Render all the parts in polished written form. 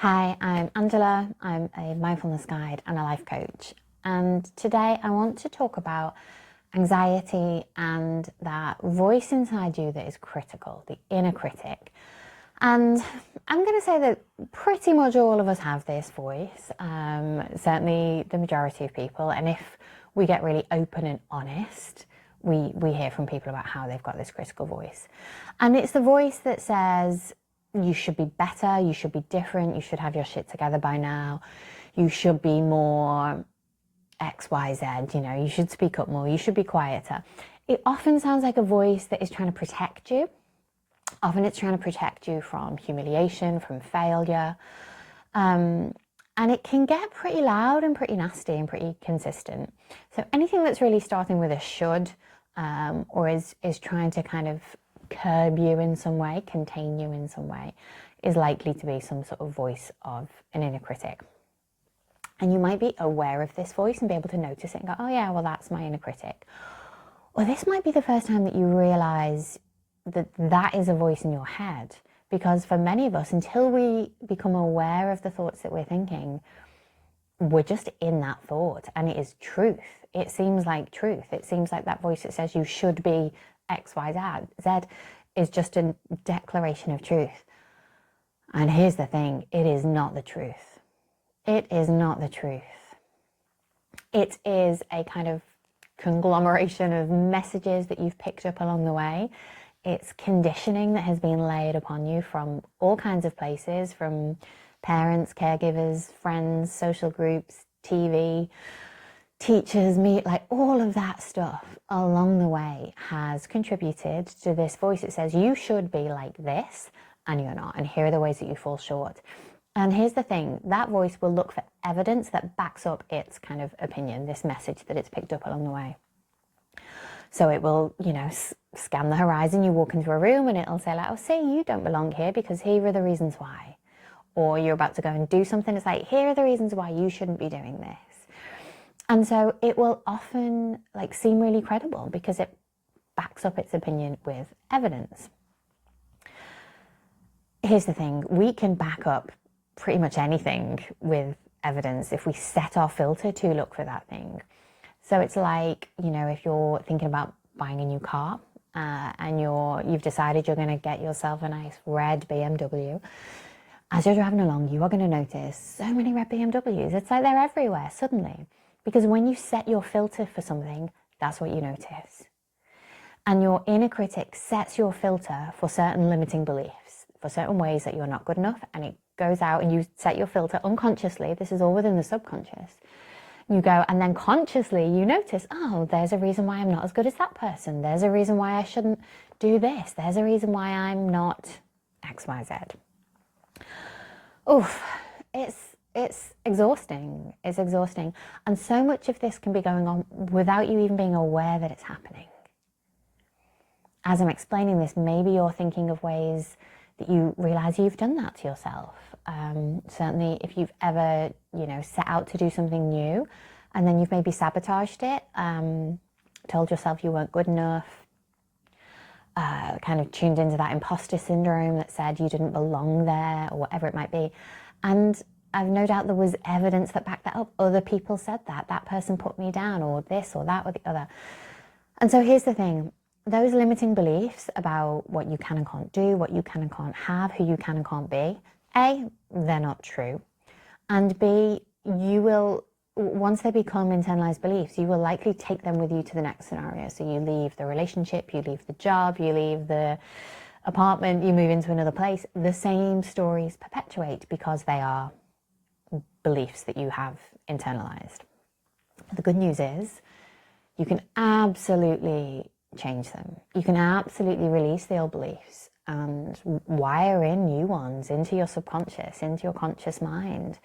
Hi, I'm Angela. I'm a mindfulness guide and a life coach. And today I want to talk about anxiety and that voice inside you that is critical, the inner critic. And I'm going to say that pretty much all of us have this voice, certainly the majority of people. And if we get really open and honest, we hear from people about how they've got this critical voice. And it's the voice that says, you should be better, you should be different, you should have your shit together by now, you should be more X, Y, Z, you should speak up more, you should be quieter. It often sounds like a voice that is trying to protect you. Often it's trying to protect you from humiliation, from failure. And it can get pretty loud and pretty nasty and pretty consistent. So anything that's really starting with a should, or is trying to kind of curb you in some way, contain you in some way, is likely to be some sort of voice of an inner critic. And you might be aware of this voice and be able to notice it and go, oh yeah, well, that's my inner critic. Or this might be the first time that you realize that that is a voice in your head. Because for many of us, until we become aware of the thoughts that we're thinking, we're just in that thought, and it is truth. It seems like truth. It seems like that voice that says you should be X, Y, Z is just a declaration of truth. And here's the thing, it is not the truth. It is not the truth. It is a kind of conglomeration of messages that you've picked up along the way. It's conditioning that has been laid upon you from all kinds of places, from parents, caregivers, friends, social groups, TV, teachers, like all of that stuff along the way has contributed to this voice that says you should be like this and you're not, and here are the ways that you fall short. And here's the thing, that voice will look for evidence that backs up its kind of opinion, this message that it's picked up along the way. So it will, scan the horizon. You walk into a room and it'll say like, oh, see, you don't belong here because here are the reasons why. Or you're about to go and do something. It's like, here are the reasons why you shouldn't be doing this. And so it will often seem really credible because it backs up its opinion with evidence. Here's the thing, we can back up pretty much anything with evidence if we set our filter to look for that thing. So it's like, if you're thinking about buying a new car and you've decided you're going to get yourself a nice red BMW, as you're driving along, you are going to notice so many red BMWs. It's like they're everywhere suddenly. Because when you set your filter for something, that's what you notice. And your inner critic sets your filter for certain limiting beliefs, for certain ways that you're not good enough, and it goes out and you set your filter unconsciously. This is all within the subconscious. You go, and then consciously you notice, oh, there's a reason why I'm not as good as that person. There's a reason why I shouldn't do this. There's a reason why I'm not X, Y, Z. Oof, it's exhausting. It's exhausting. And so much of this can be going on without you even being aware that it's happening. As I'm explaining this, maybe you're thinking of ways that you realize you've done that to yourself. Certainly if you've ever, set out to do something new and then you've maybe sabotaged it, told yourself you weren't good enough, kind of tuned into that imposter syndrome that said you didn't belong there or whatever it might be. And I've no doubt there was evidence that backed that up. Other people said that person put me down, or this or that or the other. And so here's the thing, those limiting beliefs about what you can and can't do, what you can and can't have, who you can and can't be, A, they're not true. And B, you will, once they become internalized beliefs, you will likely take them with you to the next scenario. So you leave the relationship, you leave the job, you leave the apartment, you move into another place. The same stories perpetuate because they are beliefs that you have internalized. The good news is you can absolutely change them. You can absolutely release the old beliefs and wire in new ones into your subconscious, into your conscious mind.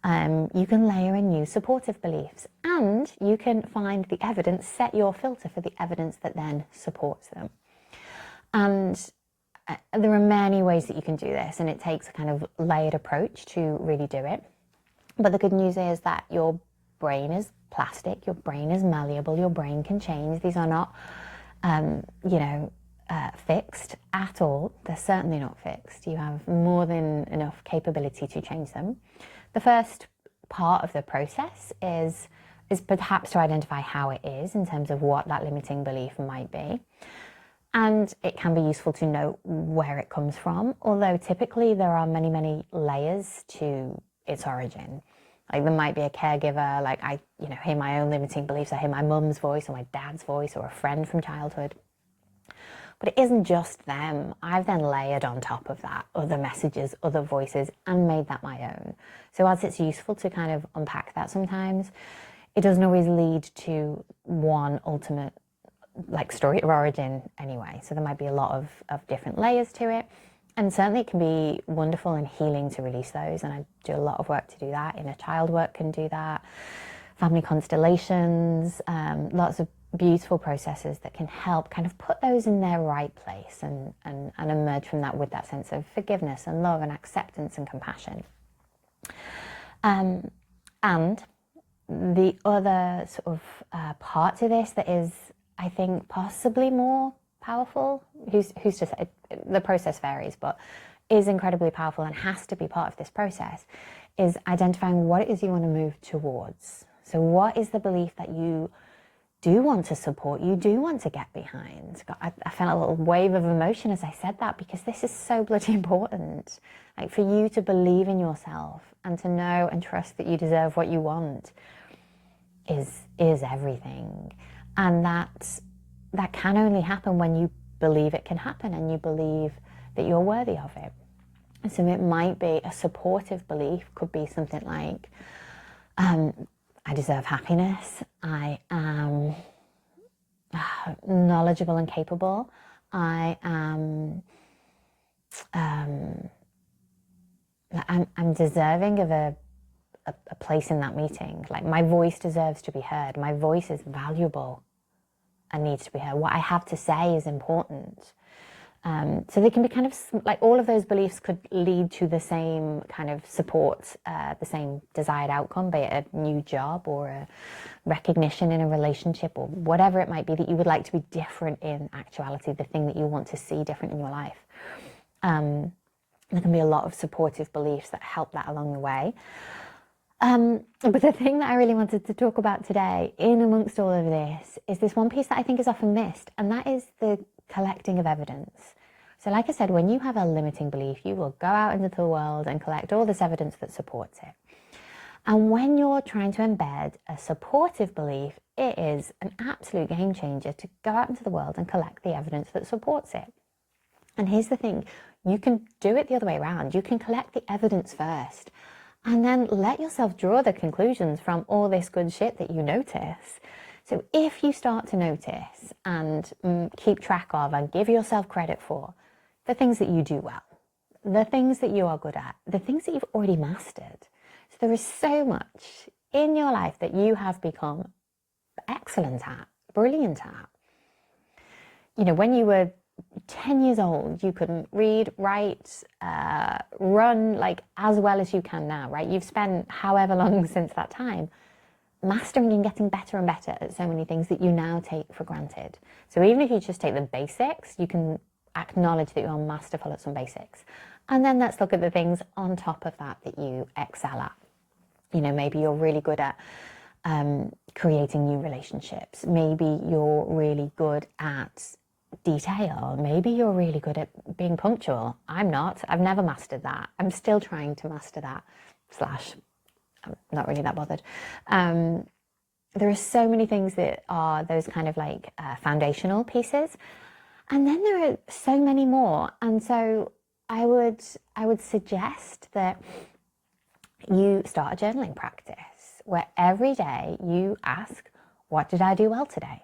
You can layer in new supportive beliefs, and you can find the evidence, set your filter for the evidence that then supports them. And there are many ways that you can do this, and it takes a kind of layered approach to really do it. But the good news is that your brain is plastic, your brain is malleable, your brain can change. These are not, fixed at all. They're certainly not fixed. You have more than enough capability to change them. The first part of the process is perhaps to identify how it is in terms of what that limiting belief might be. And it can be useful to know where it comes from, although typically there are many, many layers to its origin. Like there might be a caregiver, like I hear my own limiting beliefs. I hear my mum's voice or my dad's voice or a friend from childhood. But it isn't just them. I've then layered on top of that other messages, other voices, and made that my own. So as it's useful to kind of unpack that sometimes, it doesn't always lead to one ultimate story of origin anyway. So there might be a lot of different layers to it. And certainly it can be wonderful and healing to release those. And I do a lot of work to do that. Inner child work can do that. Family constellations, lots of beautiful processes that can help kind of put those in their right place and emerge from that with that sense of forgiveness and love and acceptance and compassion. And the other sort of part to this that is, I think, possibly more powerful, who's to say, the process varies, but is incredibly powerful and has to be part of this process, is identifying what it is you want to move towards. So what is the belief that you do want to support, you do want to get behind? I felt a little wave of emotion as I said that, because this is so bloody important. Like, for you to believe in yourself and to know and trust that you deserve what you want is everything. And that can only happen when you believe it can happen and you believe that you're worthy of it. And so it might be a supportive belief, could be something like, I deserve happiness, I am knowledgeable and capable, I am I'm deserving of a place in that meeting. Like, my voice deserves to be heard. My voice is valuable and needs to be heard. What I have to say is important. So they can be kind of like, all of those beliefs could lead to the same kind of support, the same desired outcome, be it a new job or a recognition in a relationship or whatever it might be that you would like to be different in actuality, the thing that you want to see different in your life. There can be a lot of supportive beliefs that help that along the way. But the thing that I really wanted to talk about today, in amongst all of this, is this one piece that I think is often missed, and that is the collecting of evidence. So like I said, when you have a limiting belief, you will go out into the world and collect all this evidence that supports it. And when you're trying to embed a supportive belief, it is an absolute game changer to go out into the world and collect the evidence that supports it. And here's the thing, you can do it the other way around. You can collect the evidence first and then let yourself draw the conclusions from all this good shit that you notice. So if you start to notice and keep track of and give yourself credit for the things that you do well, the things that you are good at, the things that you've already mastered. So there is so much in your life that you have become excellent at, brilliant at. You know, when you were 10 years old, you couldn't read, write, run like as well as you can now, right? You've spent however long since that time mastering and getting better and better at so many things that you now take for granted. So even if you just take the basics, you can acknowledge that you're masterful at some basics. And then let's look at the things on top of that that you excel at. You know, maybe you're really good at creating new relationships. Maybe you're really good at detail. Maybe you're really good at being punctual. I'm not. I've never mastered that. I'm still trying to master that. I'm not really that bothered. There are so many things that are those kind of like foundational pieces. And then there are so many more. And so I would suggest that you start a journaling practice where every day you ask, what did I do well today?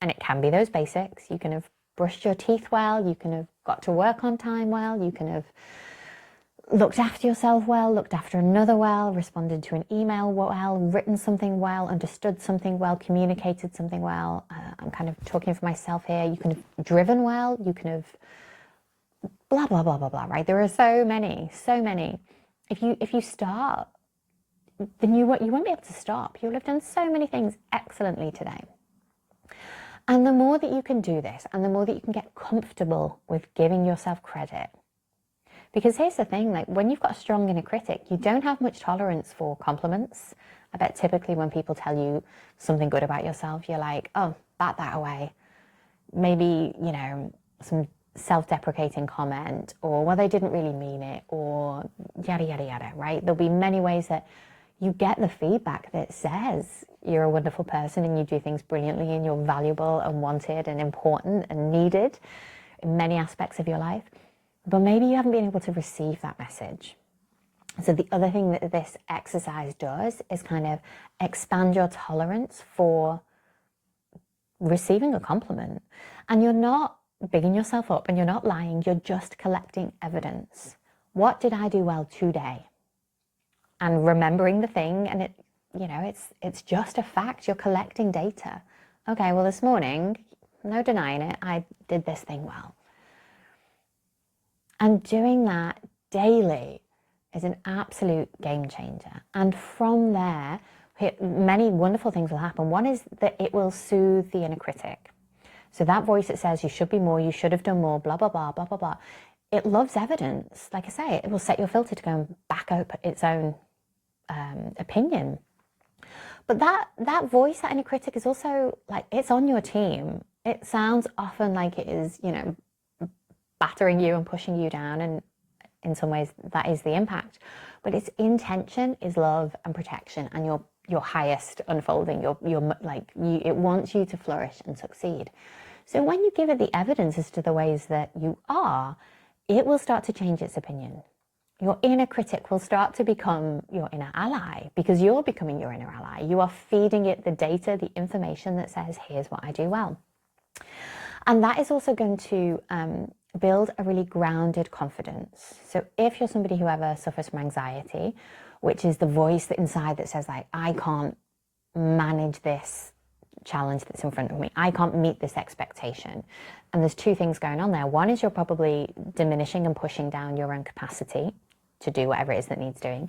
And it can be those basics. You can have brushed your teeth well, you can have got to work on time well, you can have looked after yourself well, looked after another well, responded to an email well, written something well, understood something well, communicated something well. I'm kind of talking for myself here. You can have driven well, you can have blah, blah, blah, blah, blah, right? There are so many. If you start, then you won't be able to stop. You'll have done so many things excellently today. And the more that you can do this, and the more that you can get comfortable with giving yourself credit, because here's the thing, like when you've got a strong inner critic, you don't have much tolerance for compliments. I bet typically when people tell you something good about yourself, you're like, oh, bat that away. Maybe, you know, some self-deprecating comment, or well, they didn't really mean it, or yada, yada, yada, right? There'll be many ways that you get the feedback that says you're a wonderful person and you do things brilliantly and you're valuable and wanted and important and needed in many aspects of your life. But maybe you haven't been able to receive that message. So the other thing that this exercise does is kind of expand your tolerance for receiving a compliment. And you're not bigging yourself up and you're not lying, you're just collecting evidence. What did I do well today? And remembering the thing, and it, you know, it's just a fact. You're collecting data. Okay, well, this morning, no denying it, I did this thing well. And doing that daily is an absolute game changer. And from there, many wonderful things will happen. One is that it will soothe the inner critic. So that voice that says you should be more, you should have done more, blah, blah, blah, blah, blah, blah. It loves evidence. Like I say, it will set your filter to go and back up its own opinion. But that voice, that inner critic, is also like, it's on your team. It sounds often like it is, you know, battering you and pushing you down, and in some ways that is the impact. But its intention is love and protection and your highest unfolding. It wants you to flourish and succeed. So when you give it the evidence as to the ways that you are, it will start to change its opinion. Your inner critic will start to become your inner ally, because you're becoming your inner ally. You are feeding it the data, the information that says, here's what I do well. And that is also going to build a really grounded confidence. So if you're somebody who ever suffers from anxiety, which is the voice that inside that says, like, I can't manage this challenge that's in front of me, I can't meet this expectation. And there's two things going on there. One is you're probably diminishing and pushing down your own capacity to do whatever it is that needs doing.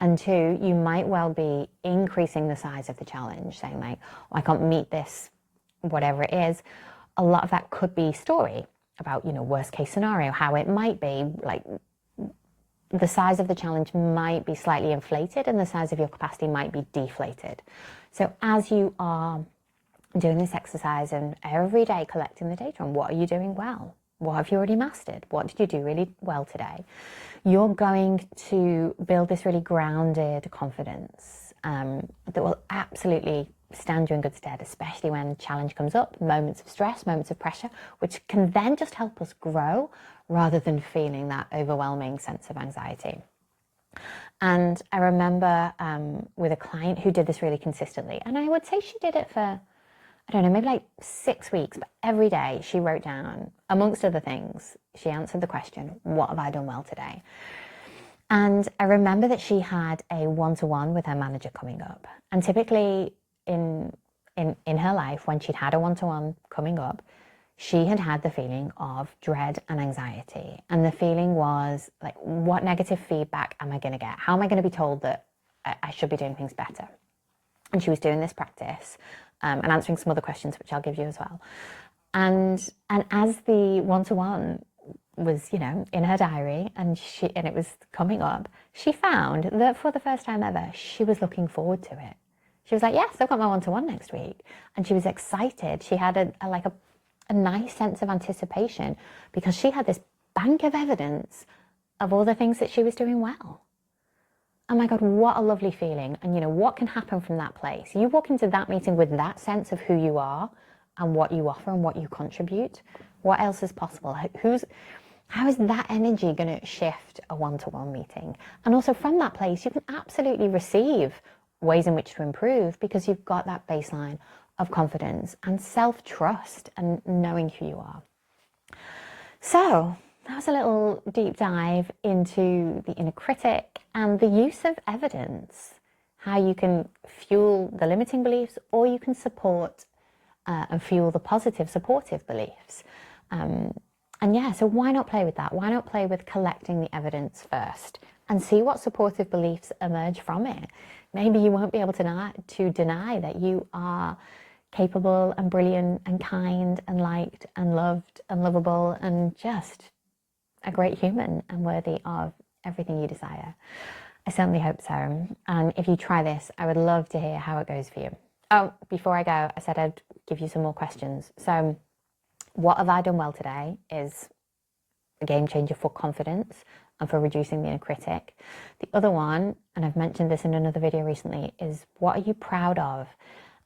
And two, you might well be increasing the size of the challenge, saying like, oh, I can't meet this, whatever it is. A lot of that could be story about, you know, worst case scenario, how it might be, like the size of the challenge might be slightly inflated and the size of your capacity might be deflated. So as you are doing this exercise and every day collecting the data on what are you doing well, what have you already mastered, what did you do really well today, you're going to build this really grounded confidence that will absolutely stand you in good stead, especially when challenge comes up, moments of stress, moments of pressure, which can then just help us grow rather than feeling that overwhelming sense of anxiety. And I remember with a client who did this really consistently, and I would say she did it for, I don't know, maybe like 6 weeks, but every day she wrote down, amongst other things, she answered the question, what have I done well today? And I remember that she had a one-to-one with her manager coming up. And typically in her life, when she'd had a one-to-one coming up, she had had the feeling of dread and anxiety. And the feeling was like, what negative feedback am I going to get? How am I going to be told that I should be doing things better? And she was doing this practice and answering some other questions, which I'll give you as well. And as the one-to-one was, you know, in her diary and it was coming up, she found that for the first time ever, she was looking forward to it. She was like, yes, I've got my one-to-one next week. And she was excited. She had a nice sense of anticipation because she had this bank of evidence of all the things that she was doing well. Oh my God, what a lovely feeling. And you know, what can happen from that place? You walk into that meeting with that sense of who you are and what you offer and what you contribute. What else is possible? How is that energy going to shift a one-to-one meeting? And also from that place, you can absolutely receive ways in which to improve because you've got that baseline of confidence and self-trust and knowing who you are. So that was a little deep dive into the inner critic and the use of evidence, how you can fuel the limiting beliefs or you can support and fuel the positive, supportive beliefs. And yeah, so why not play with that? Why not play with collecting the evidence first and see what supportive beliefs emerge from it? Maybe you won't be able to deny that you are capable and brilliant and kind and liked and loved and lovable and just a great human and worthy of everything you desire. I certainly hope so. And if you try this, I would love to hear how it goes for you. Oh, before I go, I said I'd give you some more questions. So what have I done well today is a game changer for confidence and for reducing the inner critic. The other one, and I've mentioned this in another video recently, is what are you proud of?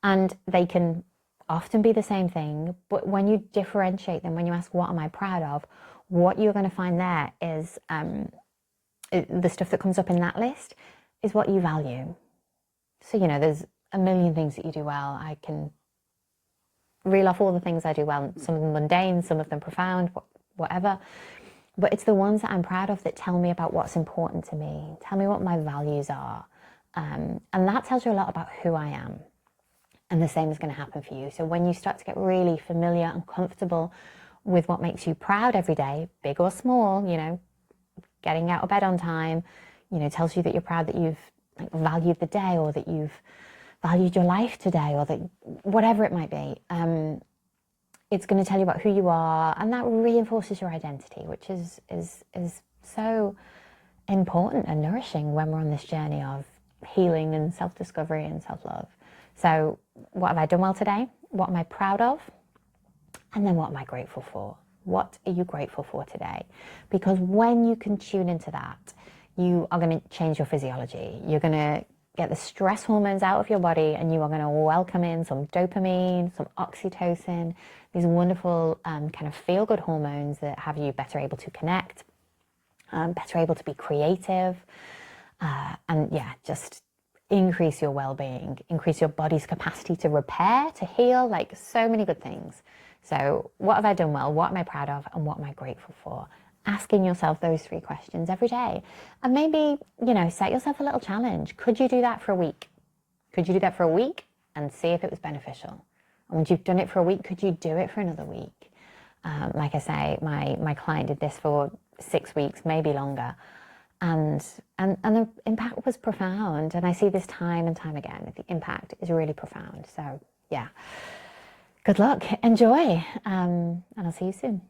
And they can often be the same thing, but when you differentiate them, when you ask, what am I proud of? What you're going to find there is the stuff that comes up in that list is what you value. So, you know, there's a million things that you do well. I can reel off all the things I do well, some of them mundane, some of them profound, whatever. But it's the ones that I'm proud of that tell me about what's important to me, tell me what my values are. And that tells you a lot about who I am. And the same is going to happen for you. So when you start to get really familiar and comfortable with what makes you proud every day, big or small, you know, getting out of bed on time, you know, tells you that you're proud that you've valued the day, or that you've valued your life today, or that whatever it might be. It's going to tell you about who you are, and that reinforces your identity, which is so important and nourishing when we're on this journey of healing and self-discovery and self-love. So what have I done well today? What am I proud of? And then what am I grateful for? What are you grateful for today? Because when you can tune into that, you are going to change your physiology. You're going to get the stress hormones out of your body, and you are going to welcome in some dopamine, some oxytocin, these wonderful kind of feel-good hormones that have you better able to connect, better able to be creative, and yeah, just increase your well-being, increase your body's capacity to repair, to heal, like so many good things. So what have I done well? What am I proud of? And what am I grateful for? Asking yourself those 3 questions every day. And maybe, you know, set yourself a little challenge. Could you do that for a week? Could you do that for a week and see if it was beneficial? And once you've done it for a week, could you do it for another week? Like I say, my client did this for 6 weeks, maybe longer. And the impact was profound. And I see this time and time again. The impact is really profound. So yeah, good luck, enjoy, and I'll see you soon.